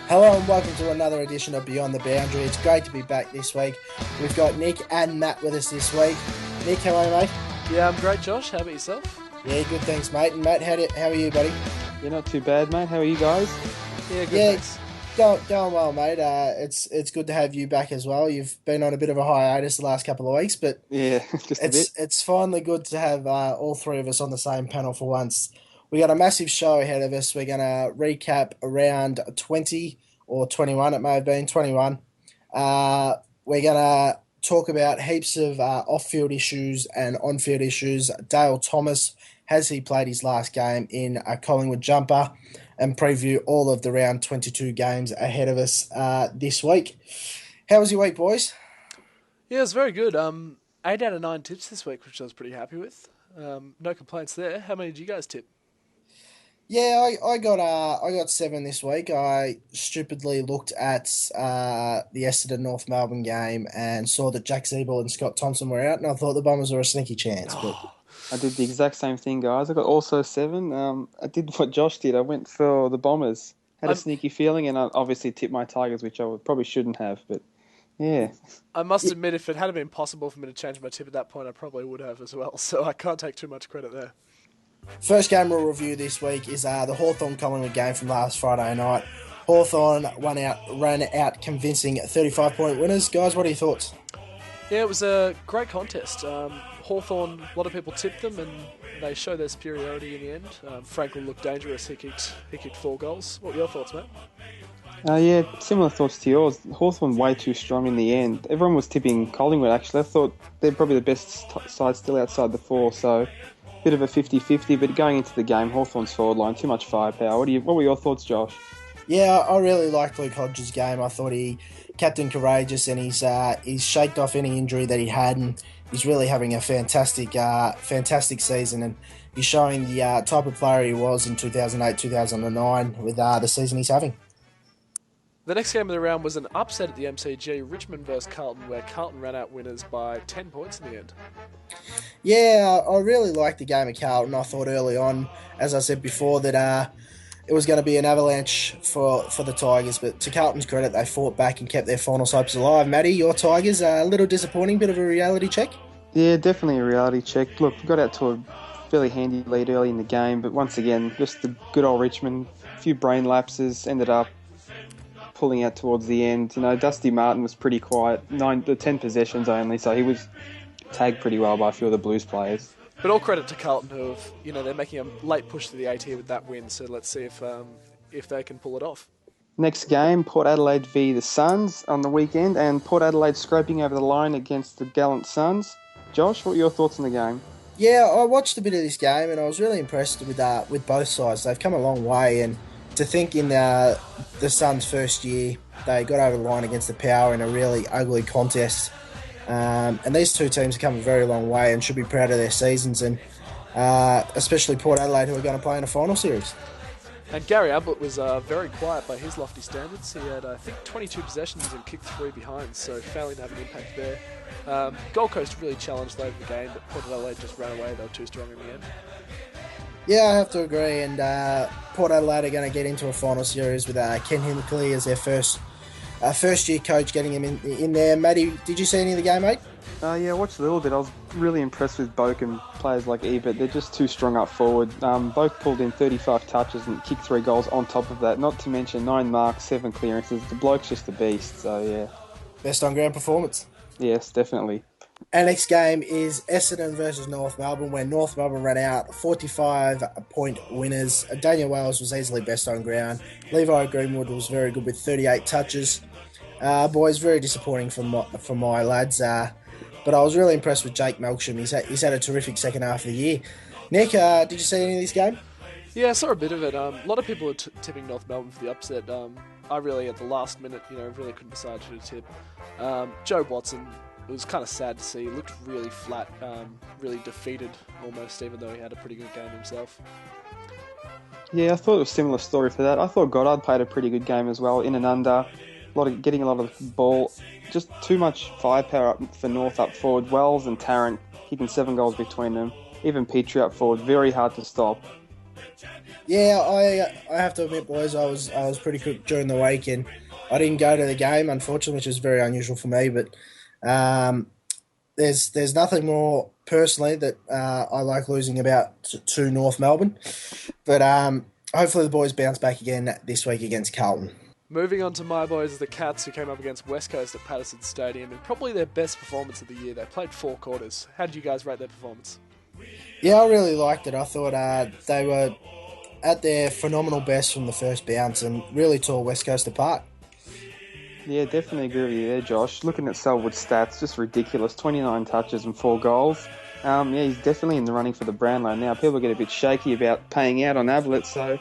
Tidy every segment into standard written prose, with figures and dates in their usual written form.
Hello and welcome to another edition of Beyond the Boundary. It's great to be back this week. We've got Nick and Matt with us this week. Nick, how are you, mate? Yeah, I'm great, Josh. How about yourself? Yeah, good, thanks, mate. And Matt, how are you, buddy? You're not too bad, mate. How are you guys? Yeah, good, thanks. Going well, mate. It's good to have you back as well. You've been on a bit of a hiatus the last couple of weeks, but yeah, just a bit. It's finally good to have all three of us on the same panel for once. We got a massive show ahead of us. We're going to recap around 20 or 21. It may have been 21. We're going to talk about heaps of off-field issues and on-field issues. Dale Thomas, has he played his last game in a Collingwood jumper? And preview all of the round 22 games ahead of us this week. How was your week, boys? Yeah, it was very good. 8 out of 9 tips this week, which I was pretty happy with. No complaints there. How many did you guys tip? Yeah, I got 7 this week. I stupidly looked at the Essendon North Melbourne game and saw that Jack Zeeble and Scott Thompson were out, and I thought the Bombers were a sneaky chance. But I did the exact same thing, guys. I got also 7. I did what Josh did. I went for the Bombers. Had a sneaky feeling, and I obviously tipped my Tigers, which I probably shouldn't have, but yeah. I must admit, if it had been possible for me to change my tip at that point, I probably would have as well, so I can't take too much credit there. First game we'll review this week is the Hawthorn-Collingwood game from last Friday night. Hawthorn ran out convincing 35-point winners. Guys, what are your thoughts? Yeah, it was a great contest. Hawthorn, a lot of people tipped them, and they showed their superiority in the end. Franklin looked dangerous. He kicked 4 goals. What were your thoughts, mate? Yeah, similar thoughts to yours. Hawthorn way too strong in the end. Everyone was tipping Collingwood, actually. I thought they're probably the best side still outside the 4, so bit of a 50-50, but going into the game, Hawthorn's forward line, too much firepower. What were your thoughts, Josh? Yeah, I really liked Luke Hodges' game. I thought he captain courageous, and he's shaked off any injury that he had, and he's really having a fantastic season, and he's showing the type of player he was in 2008-2009 with the season he's having. The next game of the round was an upset at the MCG, Richmond versus Carlton, where Carlton ran out winners by 10 points in the end. Yeah, I really liked the game of Carlton. I thought early on, as I said before, that it was going to be an avalanche for the Tigers, but to Carlton's credit, they fought back and kept their finals hopes alive. Matty, your Tigers, a little disappointing, bit of a reality check? Yeah, definitely a reality check. Look, we got out to a fairly handy lead early in the game, but once again, just the good old Richmond, a few brain lapses, ended up pulling out towards the end. You know, Dusty Martin was pretty quiet, 10 possessions only, so he was tagged pretty well by a few of the Blues players. But all credit to Carlton, who have, they're making a late push to the AT with that win, so let's see if they can pull it off. Next game, Port Adelaide v the Suns on the weekend, and Port Adelaide scraping over the line against the gallant Suns. Josh, what are your thoughts on the game? Yeah, I watched a bit of this game, and I was really impressed with both sides. They've come a long way, and to think in the Suns' first year, they got over the line against the Power in a really ugly contest. And these two teams have come a very long way and should be proud of their seasons, and especially Port Adelaide, who are going to play in a final series. And Gary Ablett was very quiet by his lofty standards. He had, I think, 22 possessions and kicked 3 behind, so failing to have an impact there. Gold Coast really challenged late in the game, but Port Adelaide just ran away. They were too strong in the end. Yeah, I have to agree, and Port Adelaide are going to get into a final series with Ken Hinkley as their first-year coach, getting him in there. Matty, did you see any of the game, mate? Yeah, I watched a little bit. I was really impressed with Boak and players like Ebert. They're just too strong up forward. Boak pulled in 35 touches and kicked 3 goals on top of that, not to mention 9 marks, 7 clearances. The bloke's just a beast, so yeah. Best on-ground performance. Yes, definitely. Our next game is Essendon versus North Melbourne, where North Melbourne ran out 45-point winners. Daniel Wales was easily best on ground. Levi Greenwood was very good with 38 touches. Boys, very disappointing for my lads. But I was really impressed with Jake Melksham. He's had a terrific second half of the year. Nick, did you see any of this game? Yeah, I saw a bit of it. A lot of people are tipping North Melbourne for the upset. I really, at the last minute, really couldn't decide who to tip. Joe Watson, it was kind of sad to see. He looked really flat, really defeated almost, even though he had a pretty good game himself. Yeah, I thought it was a similar story for that. I thought Goddard played a pretty good game as well, in and under, getting a lot of the ball. Just too much firepower up for North up forward. Wells and Tarrant keeping 7 goals between them. Even Petrie up forward, very hard to stop. Yeah, I have to admit, boys, I was pretty quick during the week, and I didn't go to the game, unfortunately, which is very unusual for me. But um, there's nothing more personally that I like losing about to North Melbourne. But hopefully the boys bounce back again this week against Carlton. Moving on to my boys, the Cats, who came up against West Coast at Patterson Stadium, and probably their best performance of the year. They played 4 quarters. How did you guys rate their performance? Yeah, I really liked it. I thought they were at their phenomenal best from the first bounce and really tore West Coast apart. Yeah, definitely agree with you there, Josh. Looking at Selwood's stats, just ridiculous. 29 touches and 4 goals. Yeah, he's definitely in the running for the Brownlow now. People get a bit shaky about paying out on Ablett, so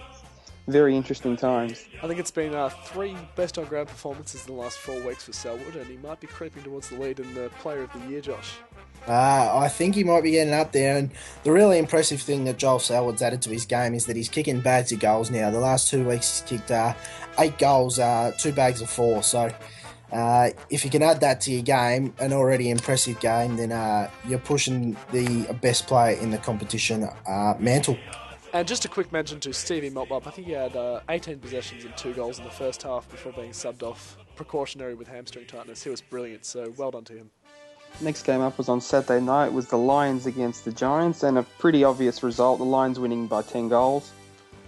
very interesting times. I think it's been 3 best on ground performances in the last 4 weeks for Selwood, and he might be creeping towards the lead in the Player of the Year, Josh. I think he might be getting up there, and the really impressive thing that Joel Selwood's added to his game is that he's kicking bags of goals now. The last 2 weeks he's kicked 8 goals, 2 bags of 4. So if you can add that to your game, an already impressive game, then you're pushing the best player in the competition mantle. And just a quick mention to Stevie Mopmop. I think he had 18 possessions and 2 goals in the first half before being subbed off precautionary with hamstring tightness. He was brilliant, so well done to him. Next game up was on Saturday night. It was the Lions against the Giants, and a pretty obvious result. The Lions winning by 10 goals.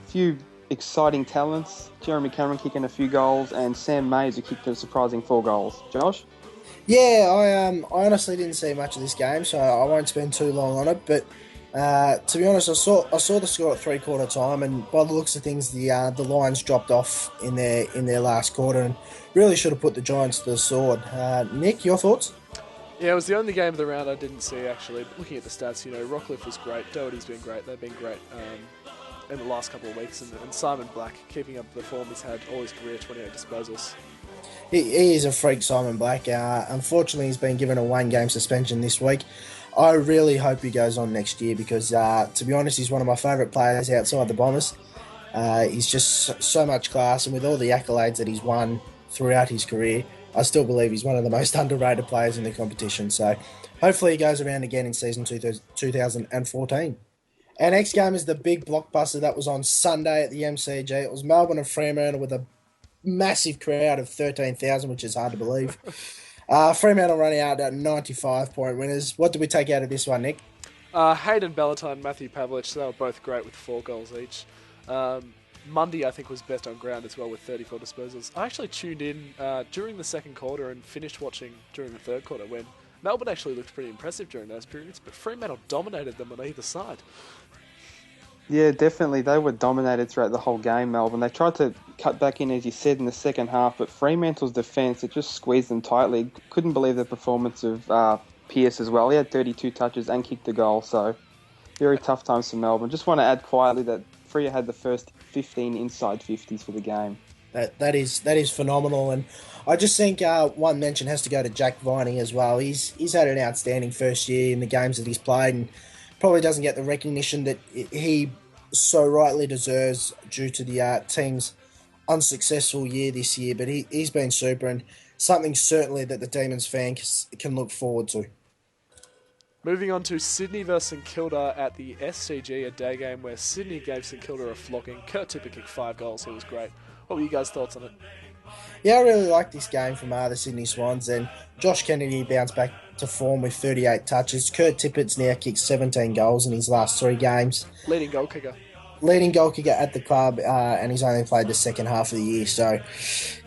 A few exciting talents. Jeremy Cameron kicking a few goals, and Sam Mays who kicked a surprising 4 goals. Josh? Yeah, I honestly didn't see much of this game, so I won't spend too long on it. But to be honest, I saw the score at 3/4 time, and by the looks of things, the Lions dropped off in their last quarter, and really should have put the Giants to the sword. Nick, your thoughts? Yeah, it was the only game of the round I didn't see, actually. But looking at the stats, Rockcliffe was great, Doherty's been great, they've been great in the last couple of weeks, and Simon Black, keeping up the form he's had all his career, 28 disposals. He is a freak, Simon Black. Unfortunately, he's been given a 1-game suspension this week. I really hope he goes on next year because, to be honest, he's one of my favourite players outside the Bombers. He's just so much class, and with all the accolades that he's won throughout his career, I still believe he's one of the most underrated players in the competition. So hopefully he goes around again in season 2014. Our next game is the big blockbuster that was on Sunday at the MCG. It was Melbourne and Fremantle with a massive crowd of 13,000, which is hard to believe. Fremantle running out at 95-point winners. What did we take out of this one, Nick? Hayden Ballantyne, Matthew Pavlich, they were both great with 4 goals each. Mundy, I think, was best on ground as well with 34 disposals. I actually tuned in during the second quarter and finished watching during the third quarter when Melbourne actually looked pretty impressive during those periods, but Fremantle dominated them on either side. Yeah, definitely. They were dominated throughout the whole game, Melbourne. They tried to cut back in, as you said, in the second half, but Fremantle's defence, it just squeezed them tightly. Couldn't believe the performance of Pearce as well. He had 32 touches and kicked a goal, so very tough times for Melbourne. Just want to add quietly that Freo had the first 15 inside 50s for the game. That is phenomenal, and I just think one mention has to go to Jack Viney as well. He's had an outstanding first year in the games that he's played, and probably doesn't get the recognition that he so rightly deserves due to the team's unsuccessful year this year. But he's been super, and something certainly that the Demons fans can look forward to. Moving on to Sydney versus St Kilda at the SCG, a day game where Sydney gave St Kilda a flocking. Kurt Tipper kicked 5 goals, he was great. What were you guys' thoughts on it? Yeah, I really liked this game from the Sydney Swans, and Josh Kennedy bounced back to form with 38 touches. Kurt Tippett's now kicked 17 goals in his last 3 games. Leading goal kicker At the club, and he's only played the second half of the year, so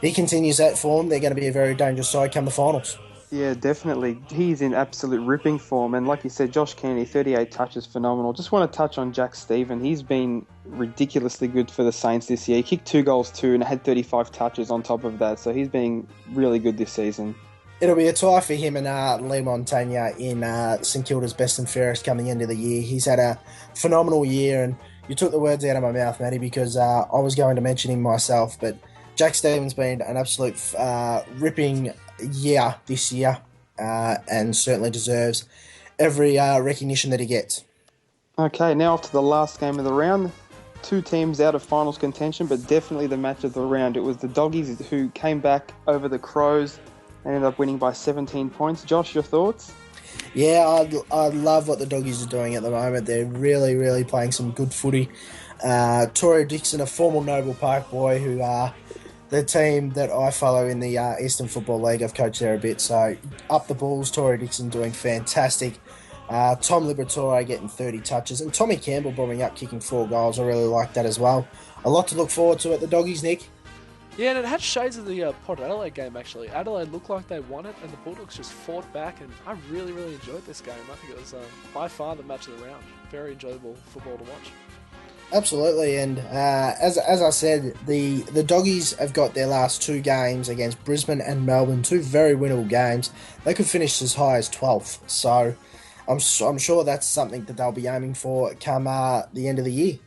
he continues that form. They're going to be a very dangerous side come the finals. Yeah, definitely. He's in absolute ripping form. And like you said, Josh Kennedy, 38 touches, phenomenal. Just want to touch on Jack Stephen. He's been ridiculously good for the Saints this year. He kicked 2 goals too and had 35 touches on top of that. So he's been really good this season. It'll be a tie for him and Lee Montagna in St Kilda's best and fairest coming into the year. He's had a phenomenal year, and you took the words out of my mouth, Matty, because I was going to mention him myself. But Jack Stephen's been an absolute ripping year this year, and certainly deserves every recognition that he gets. Okay, now off to the last game of the round. 2 teams out of finals contention, but definitely the match of the round. It was the Doggies who came back over the Crows and ended up winning by 17 points. Josh, your thoughts? Yeah, I love what the Doggies are doing at the moment. They're really, really playing some good footy. Tory Dixon, a former Noble Park boy, who the team that I follow in the Eastern Football League. I've coached there a bit, so up the Bulls. Tory Dixon doing fantastic. Tom Liberatore getting 30 touches, and Tommy Campbell bombing up, kicking 4 goals. I really like that as well. A lot to look forward to at the Doggies, Nick. Yeah, and it had shades of the Port Adelaide game, actually. Adelaide looked like they won it, and the Bulldogs just fought back, and I really, really enjoyed this game. I think it was by far the match of the round. Very enjoyable football to watch. Absolutely, and as I said, the Doggies have got their last 2 games against Brisbane and Melbourne, 2 very winnable games. They could finish as high as 12th, so I'm sure that's something that they'll be aiming for come the end of the year.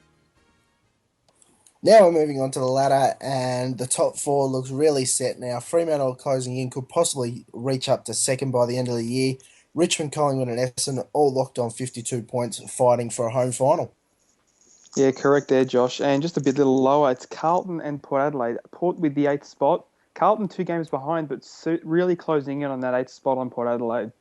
Now we're moving on to the ladder, and the top 4 looks really set now. Fremantle closing in, could possibly reach up to second by the end of the year. Richmond, Collingwood and Essendon all locked on 52 points, fighting for a home final. Yeah, correct there, Josh. And just a bit little lower, it's Carlton and Port Adelaide. Port with the 8th spot. Carlton 2 games behind, but really closing in on that 8th spot on Port Adelaide.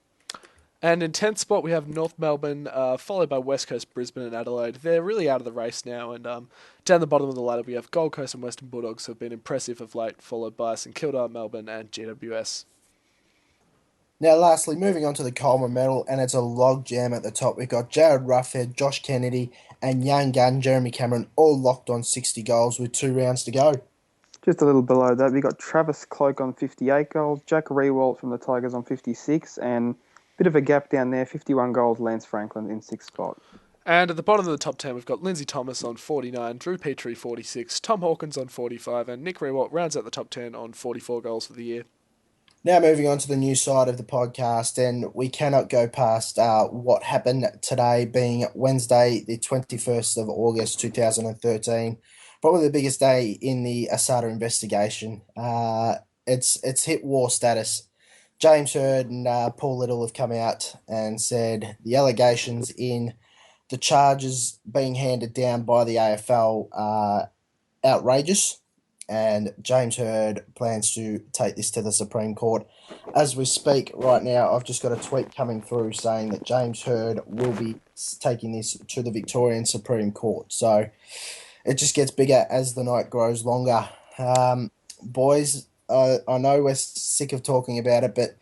And in 10th spot, we have North Melbourne, followed by West Coast, Brisbane and Adelaide. They're really out of the race now. And down the bottom of the ladder, we have Gold Coast and Western Bulldogs, who have been impressive of late, followed by St Kilda, Melbourne and GWS. Now, lastly, moving on to the Coleman Medal, and it's a log jam at the top. We've got Jared Ruffhead, Josh Kennedy, and young gun Jeremy Cameron all locked on 60 goals with 2 rounds to go. Just a little below that, we've got Travis Cloak on 58 goals, Jack Rewalt from the Tigers on 56, and bit of a gap down there, 51 goals, Lance Franklin in 6th spot. And at the bottom of the top 10, we've got Lindsay Thomas on 49, Drew Petrie 46, Tom Hawkins on 45, and Nick Rewalt rounds out the top 10 on 44 goals for the year. Now moving on to the news side of the podcast, and we cannot go past what happened today, being Wednesday, the 21st of August 2013. Probably the biggest day in the Asada investigation. It's hit war status. James Hird and Paul Little have come out and said the allegations in the charges being handed down by the AFL are outrageous, and James Hird plans to take this to the Supreme Court. As we speak right now, I've just got a tweet coming through saying that James Hird will be taking this to the Victorian Supreme Court. So it just gets bigger as the night grows longer. Boys, I know we're sick of talking about it, but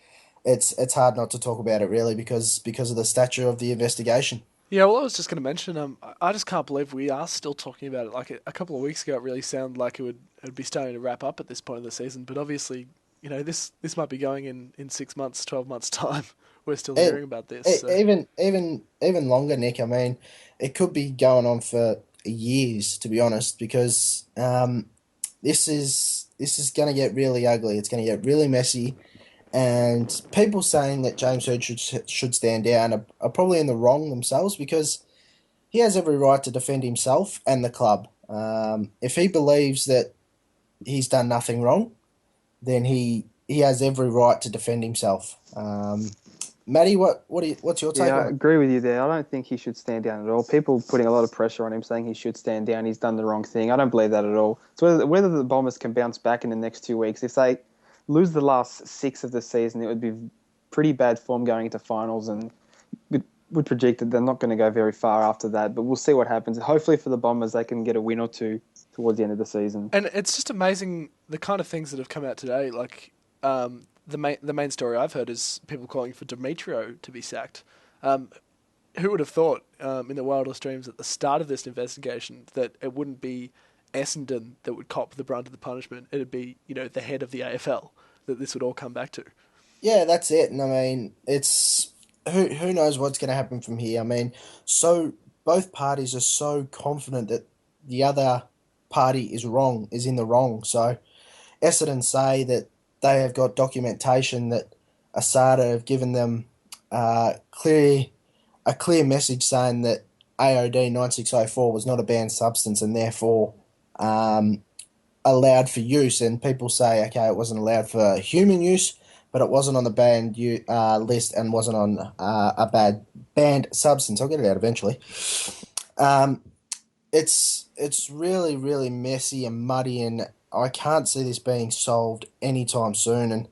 it's hard not to talk about it, really, because of the stature of the investigation. Yeah, well, I was just going to mention, I just can't believe we are still talking about it. Like a couple of weeks ago, it really sounded like it would be starting to wrap up at this point of the season. But obviously, this might be going in 6 months, 12 months time. We're still hearing about this. So. Even longer, Nick. I mean, it could be going on for years, to be honest, because this is going to get really ugly. It's going to get really messy. And people saying that James Hird should stand down are probably in the wrong themselves, because he has every right to defend himself and the club. If he believes that he's done nothing wrong, then he has every right to defend himself. Matty, what's your take on it? I agree with you there. I don't think he should stand down at all. People putting a lot of pressure on him, saying he should stand down. He's done the wrong thing. I don't believe that at all. So whether the Bombers can bounce back in the next 2 weeks, if they lose the last 6 of the season, it would be pretty bad form going into finals, and would predict that they're not going to go very far after that. But we'll see what happens. Hopefully for the Bombers, they can get a win or two towards the end of the season. And it's just amazing the kind of things that have come out today. Like the main story I've heard is people calling for Demetrio to be sacked. Who would have thought in the wildest dreams at the start of this investigation that it wouldn't be Essendon that would cop the brunt of the punishment? It'd be the head of the AFL that this would all come back to. Yeah, that's it. And I mean, it's who knows what's going to happen from here. I mean, so both parties are so confident that the other party is in the wrong. So Essendon say that they have got documentation that Asada have given them a clear message saying that AOD 9604 was not a banned substance and therefore allowed for use. And people say, okay, it wasn't allowed for human use, but it wasn't on the banned list and wasn't on a banned substance. I'll get it out eventually. It's really, really messy and muddy, and I can't see this being solved anytime soon. And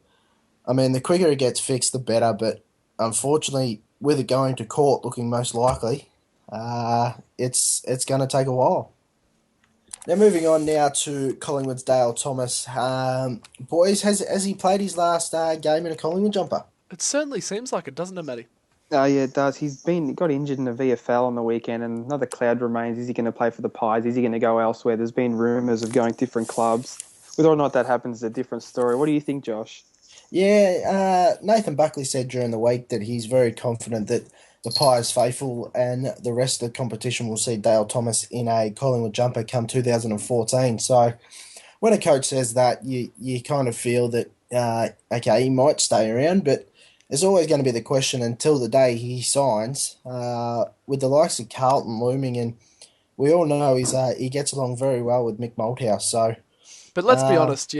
I mean, the quicker it gets fixed, the better. But unfortunately, with it going to court looking most likely, it's going to take a while. Now moving on now to Collingwood's Dale Thomas. Boys, has he played his last game in a Collingwood jumper? It certainly seems like it, doesn't it, Matty? Oh yeah, it does. He got injured in the VFL on the weekend, and another cloud remains. Is he going to play for the Pies? Is he going to go elsewhere? There's been rumours of going to different clubs. Whether or not that happens is a different story. What do you think, Josh? Yeah, Nathan Buckley said during the week that he's very confident that the Pies faithful and the rest of the competition will see Dale Thomas in a Collingwood jumper come 2014. So when a coach says that, you kind of feel that, okay, he might stay around, but there's always going to be the question until the day he signs, with the likes of Carlton looming, and we all know he gets along very well with Mick Malthouse. So, But let's be uh, honest.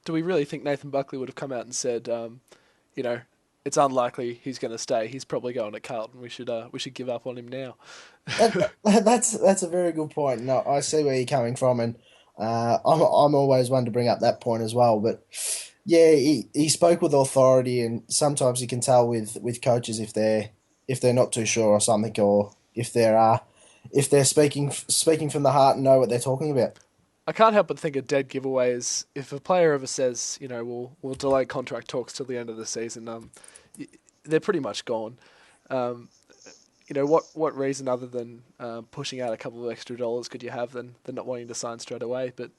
Do we really think Nathan Buckley would have come out and said, you know, it's unlikely he's going to stay. He's probably going to Carlton. We should give up on him now. that's a very good point. No, I see where you're coming from, and I'm always one to bring up that point as well. But yeah, he spoke with authority, and sometimes you can tell with coaches if they're not too sure or something, or if they're speaking from the heart and know what they're talking about. I can't help but think a dead giveaway is if a player ever says, we'll delay contract talks till the end of the season. They're pretty much gone. Um, what reason other than pushing out a couple of extra dollars could you have than not wanting to sign straight away? But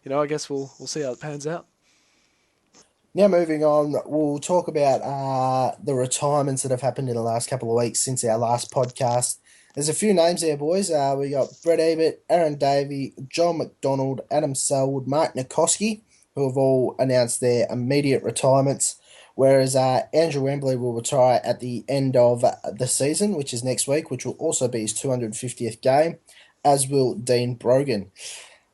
I guess we'll see how it pans out. Now moving on, we'll talk about the retirements that have happened in the last couple of weeks since our last podcast. There's a few names there, boys. We got Brett Ebert, Aaron Davey, John McDonald, Adam Selwood, Mark Nikoski, who have all announced their immediate retirements, whereas Andrew Wembley will retire at the end of the season, which is next week, which will also be his 250th game, as will Dean Brogan.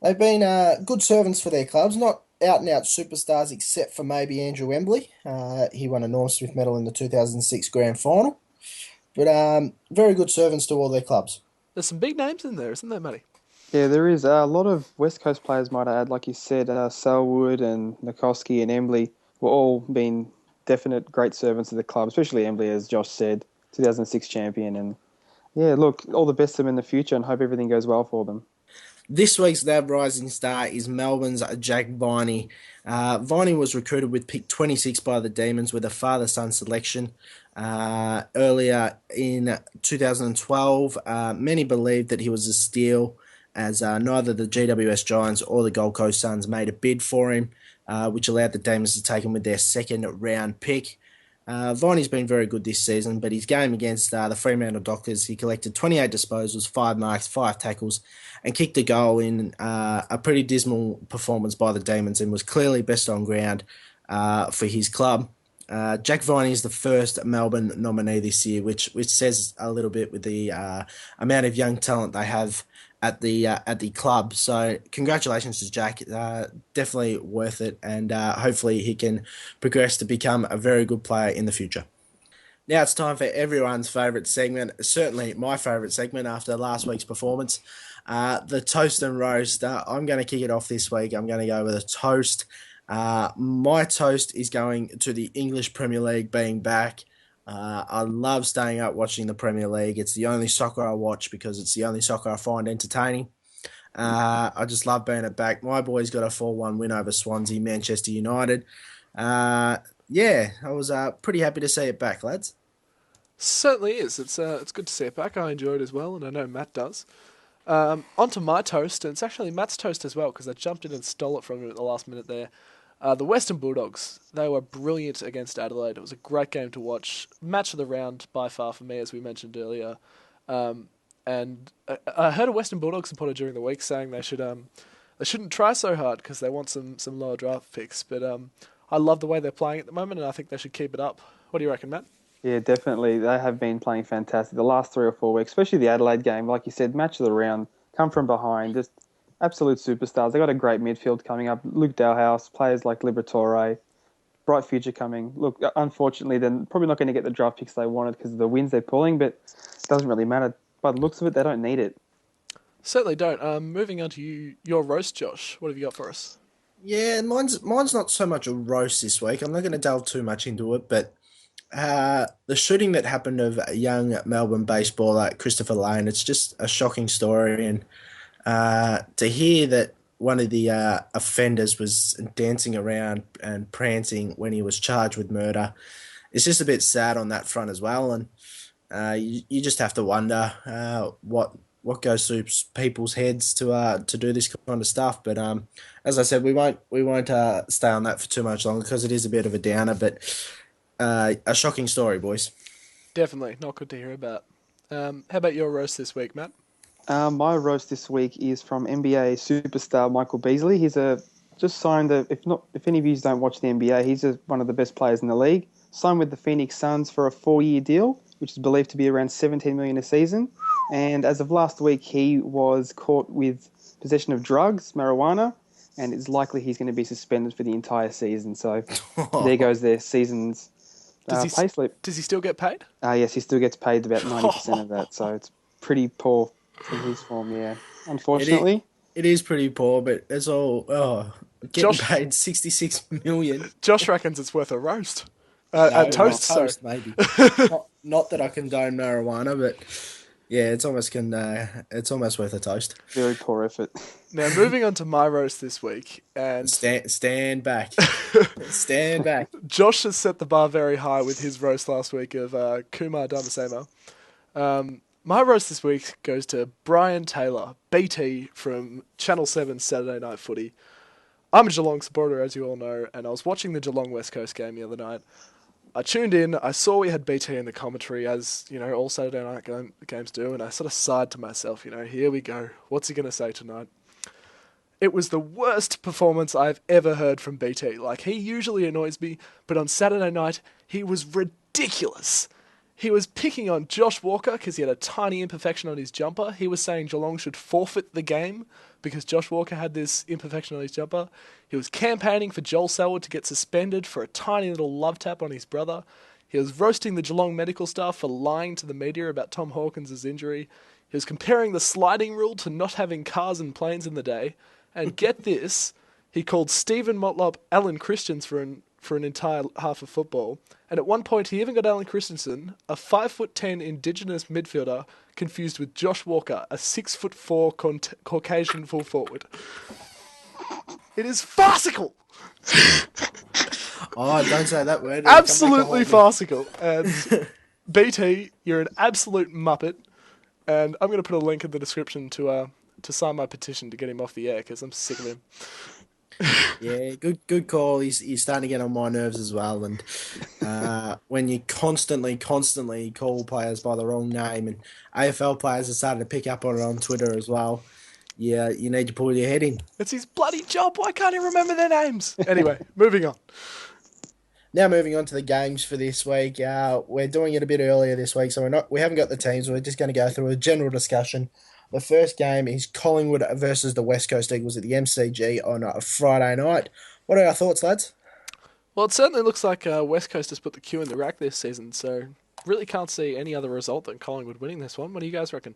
They've been good servants for their clubs, not out-and-out superstars except for maybe Andrew Wembley. He won a Norm Smith medal in the 2006 Grand Final. But very good servants to all their clubs. There's some big names in there, isn't there, Matty? Yeah, there is a lot of West Coast players, might I add, like you said, Selwood and Nikoski and Embley were all been definite great servants of the club, especially Embley, as Josh said, 2006 champion. And yeah, look, all the best to them in the future and hope everything goes well for them. This week's NAB Rising Star is Melbourne's Jack Viney. Viney was recruited with pick 26 by the Demons with a father-son selection earlier in 2012. Many believed that he was a steal, as neither the GWS Giants or the Gold Coast Suns made a bid for him, which allowed the Demons to take him with their second-round pick. Viney's been very good this season, but his game against the Fremantle Dockers, he collected 28 disposals, 5 marks, 5 tackles, and kicked a goal in a pretty dismal performance by the Demons, and was clearly best on ground for his club. Jack Viney is the first Melbourne nominee this year, which says a little bit with the amount of young talent they have at the club. So congratulations to Jack. Definitely worth it, and hopefully he can progress to become a very good player in the future. Now it's time for everyone's favourite segment, certainly my favourite segment after last week's performance, the Toast and Roast. I'm going to kick it off this week. I'm going to go with a toast. My toast is going to the English Premier League being back. I love staying up watching the Premier League. It's the only soccer I watch because it's the only soccer I find entertaining. I just love being it back. My boys got a 4-1 win over Swansea, Manchester United. Yeah, I was pretty happy to see it back, lads. Certainly is. It's good to see it back. I enjoy it as well, and I know Matt does. On to my toast, and it's actually Matt's toast as well, because I jumped in and stole it from him at the last minute there. The Western Bulldogs, they were brilliant against Adelaide. It was a great game to watch. Match of the round by far for me, as we mentioned earlier. And I heard a Western Bulldogs supporter during the week saying they shouldn't try so hard because they want some lower draft picks. But I love the way they're playing at the moment, and I think they should keep it up. What do you reckon, Matt? Yeah, definitely. They have been playing fantastic the last 3 or 4 weeks, especially the Adelaide game. Like you said, match of the round, come from behind, just absolute superstars. They got a great midfield coming up. Luke Dalhouse, players like Liberatore, bright future coming. Look, unfortunately, they're probably not going to get the draft picks they wanted because of the wins they're pulling, but it doesn't really matter. By the looks of it, they don't need it. Certainly don't. Moving on to your roast, Josh. What have you got for us? Yeah, mine's not so much a roast this week. I'm not going to delve too much into it, but the shooting that happened of a young Melbourne baseballer, Christopher Lane, it's just a shocking story, and To hear that one of the offenders was dancing around and prancing when he was charged with murder, it's just a bit sad on that front as well. And you just have to wonder what goes through people's heads to do this kind of stuff. But as I said, we won't stay on that for too much longer because it is a bit of a downer. But a shocking story, boys. Definitely not good to hear about. How about your roast this week, Matt? My roast this week is from NBA superstar Michael Beasley. He's just signed if any of you don't watch the NBA, he's one of the best players in the league. Signed with the Phoenix Suns for a 4-year deal, which is believed to be around 17 million a season. And as of last week, he was caught with possession of drugs, marijuana, and it's likely he's going to be suspended for the entire season. So there goes their season's pay slip. Does he still get paid? Yes, he still gets paid about 90% of that. So it's pretty poor in his form, yeah. Unfortunately. It is pretty poor, but it's all getting paid 66 million. Josh reckons it's worth a roast. No, a toast, toast maybe. not that I condone marijuana, but yeah, it's almost worth a toast. Very poor effort. Now, moving on to my roast this week, and stand back, stand back. Josh has set the bar very high with his roast last week of Kumar Damasema. My roast this week goes to Brian Taylor, BT from Channel 7 Saturday Night Footy. I'm a Geelong supporter, as you all know, and I was watching the Geelong West Coast game the other night. I tuned in, I saw we had BT in the commentary, as, all Saturday night games do, and I sort of sighed to myself, here we go. What's he going to say tonight? It was the worst performance I've ever heard from BT. Like, he usually annoys me, but on Saturday night, he was ridiculous. He was picking on Josh Walker because he had a tiny imperfection on his jumper. He was saying Geelong should forfeit the game because Josh Walker had this imperfection on his jumper. He was campaigning for Joel Selwood to get suspended for a tiny little love tap on his brother. He was roasting the Geelong medical staff for lying to the media about Tom Hawkins' injury. He was comparing the sliding rule to not having cars and planes in the day. And get this, he called Stephen Motlop Alan Christians for an entire half of football. And at one point, he even got Alan Christensen, a 5'10" Indigenous midfielder, confused with Josh Walker, a 6'4" Caucasian full forward. It is farcical! Oh, don't say that word. Absolutely farcical. And BT, you're an absolute muppet. And I'm going to put a link in the description to sign my petition to get him off the air, because I'm sick of him. Yeah, good call. He's starting to get on my nerves as well. And when you constantly call players by the wrong name, and AFL players are starting to pick up on it on Twitter as well, yeah, you need to pull your head in. It's his bloody job. Why can't he remember their names? Anyway, moving on. Now moving on to the games for this week. We're doing it a bit earlier this week, so we haven't got the teams. We're just going to go through a general discussion. The first game is Collingwood versus the West Coast Eagles at the MCG on a Friday night. What are our thoughts, lads? Well, it certainly looks like West Coast has put the Q in the rack this season, so really can't see any other result than Collingwood winning this one. What do you guys reckon?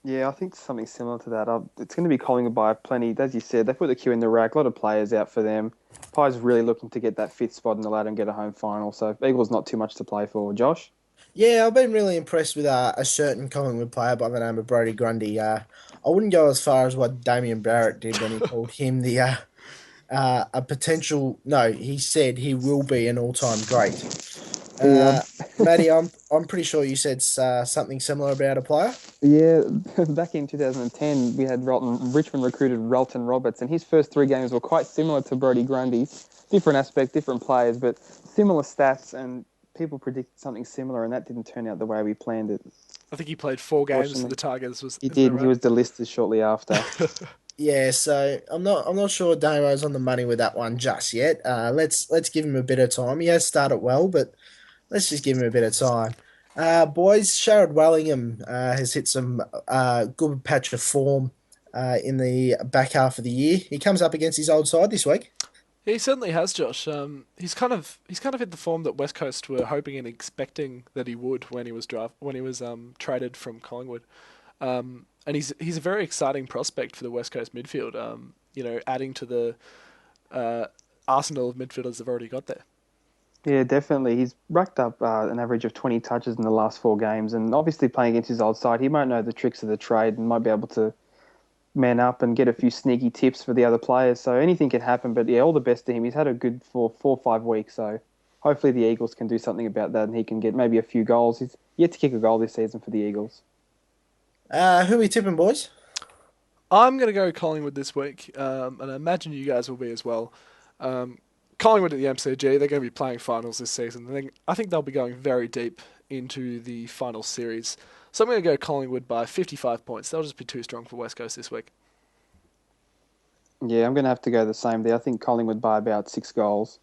Yeah, I think something similar to that. It's going to be Collingwood by plenty. As you said, they put the Q in the rack. A lot of players out for them. Pies really looking to get that fifth spot in the ladder and get a home final. So Eagles not too much to play for. Josh? Yeah, I've been really impressed with a certain Collingwood player by the name of Brodie Grundy. I wouldn't go as far as what Damien Barrett did when he called him a potential. No, he said he will be an all-time great. Matty, I'm pretty sure you said something similar about a player. Yeah, back in 2010, we had Richmond recruited Relton Roberts, and his first 3 games were quite similar to Brodie Grundy's. Different aspect, different players, but similar stats, and people predicted something similar, and that didn't turn out the way we planned it. I think he played 4 games for the Tigers. He did. Right? He was delisted shortly after. Yeah, so I'm not sure Damo's on the money with that one just yet. Let's give him a bit of time. He has started well, but let's just give him a bit of time. Boys, Sherrod Wellingham has hit some good patch of form in the back half of the year. He comes up against his old side this week. Yeah, he certainly has, Josh. He's kind of hit the form that West Coast were hoping and expecting that he would when he was traded from Collingwood. And he's a very exciting prospect for the West Coast midfield. Adding to the arsenal of midfielders they've already got there. Yeah, definitely. He's racked up an average of 20 touches in the last 4 games, and obviously playing against his old side, he might know the tricks of the trade and might be able to man up and get a few sneaky tips for the other players. So anything can happen. But yeah, all the best to him. He's had a good 4 or 5 weeks. So hopefully the Eagles can do something about that and he can get maybe a few goals. He's yet to kick a goal this season for the Eagles. Who are we tipping, boys? I'm going to go Collingwood this week, and I imagine you guys will be as well. Collingwood at the MCG, they're going to be playing finals this season. I think they'll be going very deep into the final series. So I'm going to go Collingwood by 55 points. They'll just be too strong for West Coast this week. Yeah, I'm going to have to go the same there. I think Collingwood by about 6 goals.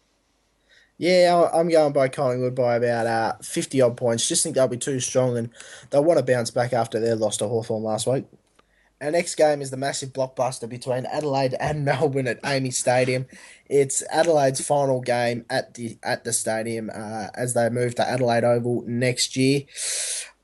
Yeah, I'm going by Collingwood by about 50 odd points. Just think they'll be too strong and they'll want to bounce back after their loss to Hawthorn last week. Our next game is the massive blockbuster between Adelaide and Melbourne at Amy Stadium. It's Adelaide's final game at the stadium as they move to Adelaide Oval next year.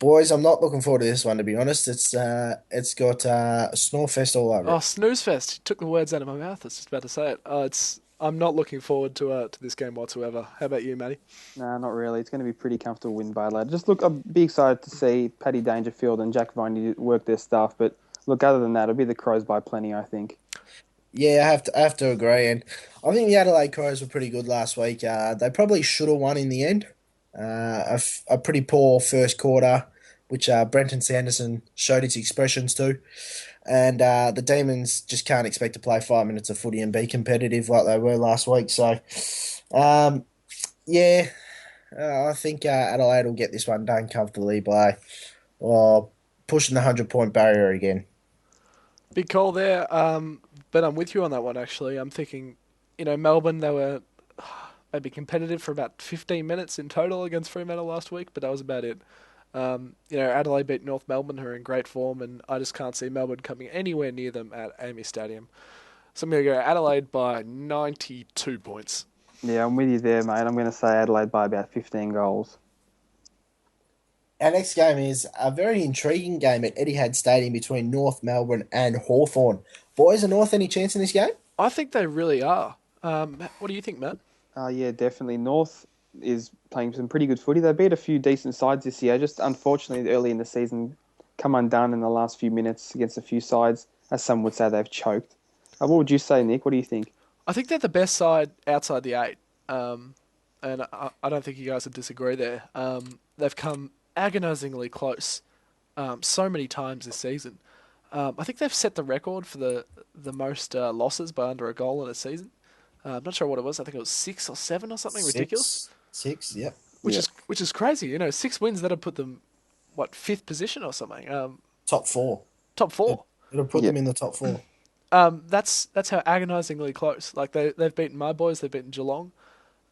Boys, I'm not looking forward to this one, to be honest. It's got Snorefest all over Oh, it. Snooze Fest! You took the words out of my mouth. I was just about to say it. I'm not looking forward to this game whatsoever. How about you, Matty? No, not really. It's going to be a pretty comfortable win by Adelaide. Just look, I'd be excited to see Paddy Dangerfield and Jack Viney work their stuff. But look, other than that, it'll be the Crows by plenty, I think. Yeah, I have to agree, and I think the Adelaide Crows were pretty good last week. They probably should have won in the end. A pretty poor first quarter, which Brenton Sanderson showed his expressions to, and the Demons just can't expect to play 5 minutes of footy and be competitive like they were last week. So, um, yeah, I think Adelaide will get this one done comfortably by pushing the 100 point barrier again. Big call there. But I'm with you on that one, actually. I'm thinking, Melbourne, they were maybe competitive for about 15 minutes in total against Fremantle last week, but that was about it. Adelaide beat North Melbourne, who are in great form, and I just can't see Melbourne coming anywhere near them at Amy Stadium. So I'm going to go Adelaide by 92 points. Yeah, I'm with you there, mate. I'm going to say Adelaide by about 15 goals. Our next game is a very intriguing game at Etihad Stadium between North Melbourne and Hawthorn. Boys, are North any chance in this game? I think they really are. What do you think, Matt? Yeah, definitely. North is playing some pretty good footy. They beat a few decent sides this year. Just unfortunately, early in the season, come undone in the last few minutes against a few sides. As some would say, they've choked. What would you say, Nick? What do you think? I think they're the best side outside the eight, and I don't think you guys would disagree there. They've come agonisingly close so many times this season. I think they've set the record for the most losses by under a goal in a season. I'm not sure what it was. I think it was 6 or 7 or something ridiculous. Six, yep. Which is crazy. 6 wins that'll put them fifth position or something. Top four. Top four. It'll put them in the top four. That's how agonisingly close. Like they've beaten my boys. They've beaten Geelong.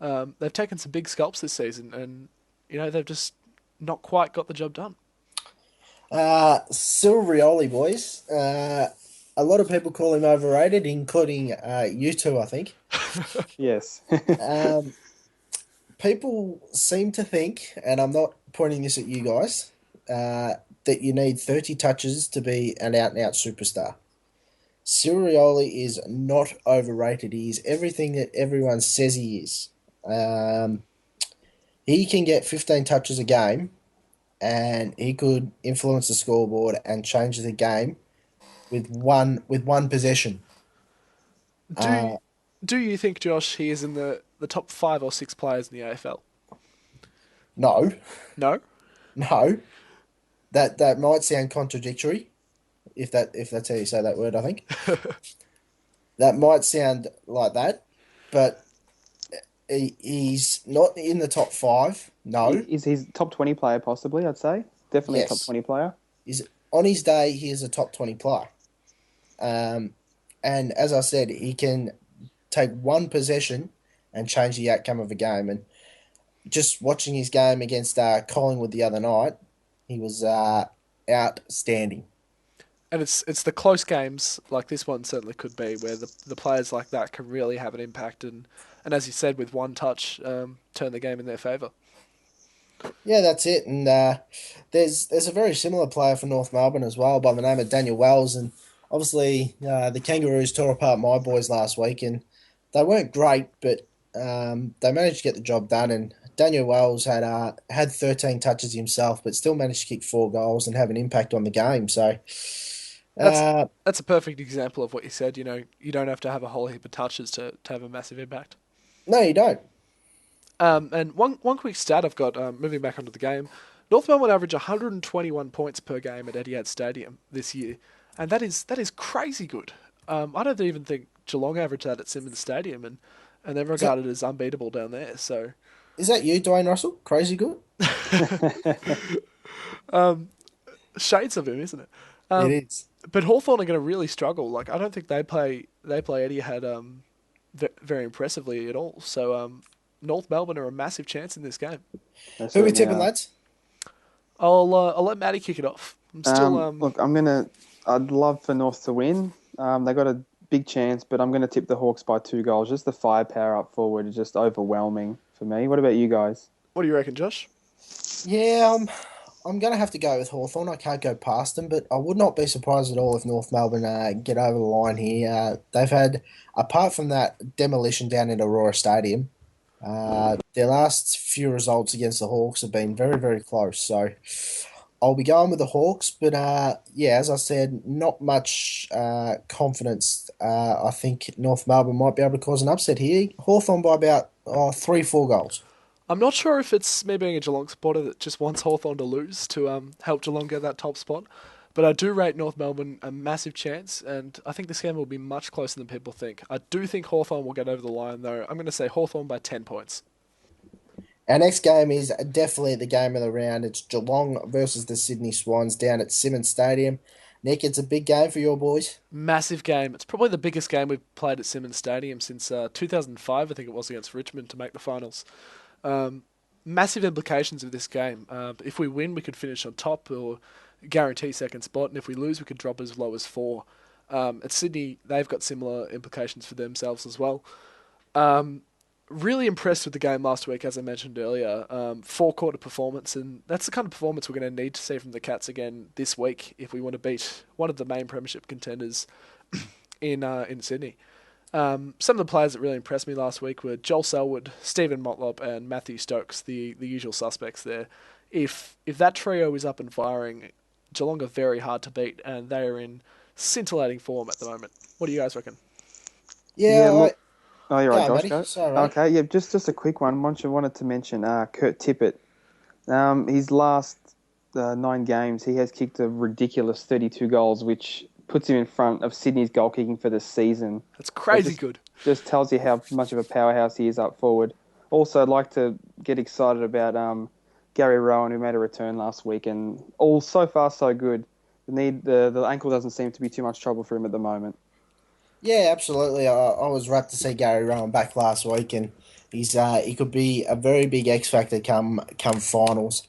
They've taken some big scalps this season, and they've just not quite got the job done. Cyril Rioli, boys. A lot of people call him overrated, including you two, I think. Yes. People seem to think, and I'm not pointing this at you guys, that you need 30 touches to be an out-and-out superstar. Cyril Rioli is not overrated. He is everything that everyone says he is. He can get 15 touches a game, and he could influence the scoreboard and change the game with one possession. Do you think, Josh, he is in the top 5 or 6 players in the AFL? No, No? no. That might sound contradictory, if that's how you say that word, I think. That might sound like that, but he's not in the top 5. No. Is he top 20 player possibly, I'd say? Definitely Yes. a top 20 player. On his day, he is a top 20 player. And as I said, he can take one possession and change the outcome of a game. And just watching his game against Collingwood the other night, he was outstanding. And it's the close games like this one certainly could be where the players like that can really have an impact and as you said, with one touch, turn the game in their favour. Yeah, that's it. And there's a very similar player for North Melbourne as well by the name of Daniel Wells. And obviously the Kangaroos tore apart my boys last week and they weren't great, but they managed to get the job done. And Daniel Wells had 13 touches himself, but still managed to kick 4 goals and have an impact on the game. So That's Uh, that's a perfect example of what you said. You know, you don't have to have a whole heap of touches to have a massive impact. no, you don't. And one quick stat I've got, moving back onto the game, North Melbourne average 121 points per game at Etihad Stadium this year, and that is crazy good. I don't even think Geelong averaged that at Simmons Stadium, and they're Is that regarded as unbeatable down there. So is that you, Dwayne Russell? Crazy good. shades of him, isn't it? It Um, is. but Hawthorn are going to really struggle. Like I don't think they play Etihad very impressively at all. So North Melbourne are a massive chance in this game. They Who are we certainly tipping, are. lads? I'll let Matty kick it off. I'm still Look, I'd love for North to win. They got a big chance, but I'm gonna tip the Hawks by 2 goals. Just the firepower up forward is just overwhelming for me. What about you guys? What do you reckon, Josh? Yeah, I'm going to have to go with Hawthorn. I can't go past them, but I would not be surprised at all if North Melbourne get over the line here. They've had, apart from that demolition down in Aurora Stadium, their last few results against the Hawks have been very, very close. So I'll be going with the Hawks, but yeah, as I said, not much confidence. I think North Melbourne might be able to cause an upset here. Hawthorn by about 3, 4 goals. I'm not sure if it's me being a Geelong supporter that just wants Hawthorn to lose to help Geelong get that top spot, but I do rate North Melbourne a massive chance, and I think this game will be much closer than people think. I do think Hawthorn will get over the line, though. I'm going to say Hawthorn by 10 points. Our next game is definitely the game of the round. It's Geelong versus the Sydney Swans down at Simmons Stadium. Nick, it's a big game for your boys. Massive game. It's probably the biggest game we've played at Simmons Stadium since 2005, I think it was, against Richmond to make the finals. Massive implications of this game. If we win, we could finish on top or guarantee second spot, and if we lose, we could drop as low as 4. At Sydney, they've got similar implications for themselves as well. Really impressed with the game last week, as I mentioned earlier. 4-quarter performance, and that's the kind of performance we're going to need to see from the Cats again this week if we want to beat one of the main premiership contenders in Sydney. Some of the players that really impressed me last week were Joel Selwood, Stephen Motlop, and Matthew Stokes, the usual suspects there. If that trio is up and firing, Geelong are very hard to beat, and they are in scintillating form at the moment. What do you guys reckon? Yeah, Yeah, look. Oh, you're right, go, Josh. Matty. Go. Sorry, mate. Okay, yeah, just a quick one. Wanted to mention Kurt Tippett. His last 9 games, he has kicked a ridiculous 32 goals, which puts him in front of Sydney's goal kicking for the season. That's crazy just, good. Just tells you how much of a powerhouse he is up forward. Also, I'd like to get excited about Gary Rowan, who made a return last week, and all so far so good. The ankle doesn't seem to be too much trouble for him at the moment. Yeah, absolutely. I was rapt to see Gary Rowan back last week, and he could be a very big X factor come finals.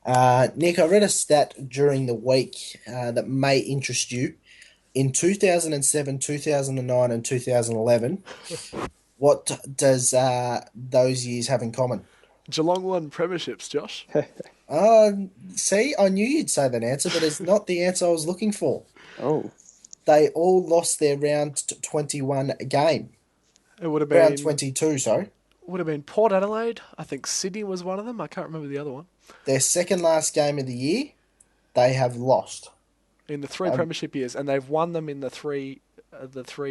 Nick, I read a stat during the week that may interest you. In 2007, 2009, and 2011, what does those years have in common? Geelong won premierships, Josh. Uh, See, I knew you'd say that answer, but it's not the answer I was looking for. Oh, They all lost their round 21 game. It would have Round been 22, sorry. Port Adelaide. I think Sydney was one of them. I can't remember the other one. Their second last game of the year, they have lost. In the 3 Um, premiership years, and they've won them in the three